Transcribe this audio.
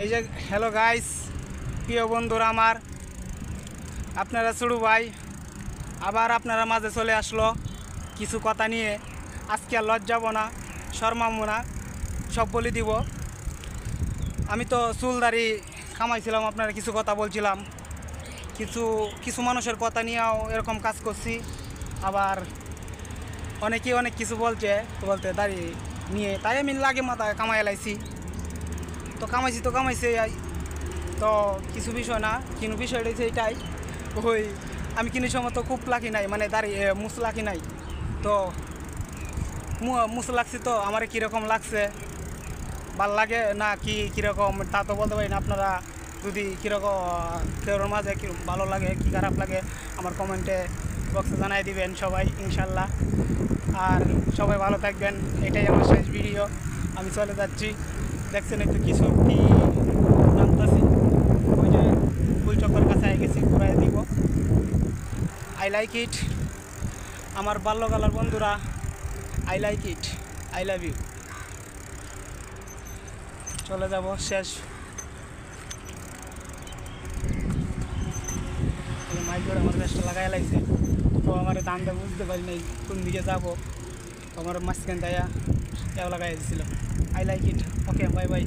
এই যে hello guys, প্রিয় বন্ধুরা আমার, আপনারা ছোটু ভাই আবার আপনারা মাঝে চলে আসলো কিছু কথা নিয়ে। আজকে আর লজ্জাবো না, শর্মাবো না, সব বলে দিব। আমি তো চুলদারি কামাইছিলাম, আপনারা কিছু কথা বলছিলাম, কিছু কিছু মানুষের কথা নিয়েও এরকম কাজ করছি। আবার অনেকেই অনেক কিছু বলতে দাড়ি নিয়ে, তাই আমি লাগে মাথায় কামাই লাইছি। তো কামাইছে তো কিছু বিষয় না, কিন্তু বিষয়টা হচ্ছে এইটাই, ওই আমি কিন্তু সময় তো খুব লাকি নাই, মানে দাঁড়িয়ে মুস লাকি নাই। তো মুস লাগছি, তো আমার কীরকম লাগছে, ভাল লাগে না কি কীরকম তা তো বলতে পারি না। আপনারা যদি কীরকম কেউর মাঝে কি ভালো লাগে কি খারাপ লাগে আমার কমেন্টে বক্সে জানাই দিবেন সবাই ইনশাল্লাহ। আর সবাই ভালো থাকবেন, এটাই আমার শেষ ভিডিও। আমি চলে যাচ্ছি, দেখছেন একটু কিছু কি নামতাছি, ওই যে ফুল চক্কর কাছে আই গেছি, ঘুরাই দিব। আই লাইক ইট, আমার বাল্যকালের বন্ধুরা, I like it, I love you. চলে যাব শেষ। মাইক করে আমার চেষ্টা লাগাই লাগছে, তো আমার দাম দেওয়া বুঝতে পারি নাই কোন দিকে যাবো। আমার মাঝখান দেয়া লাগাই দিয়েছিল। I like it, okay, bye bye.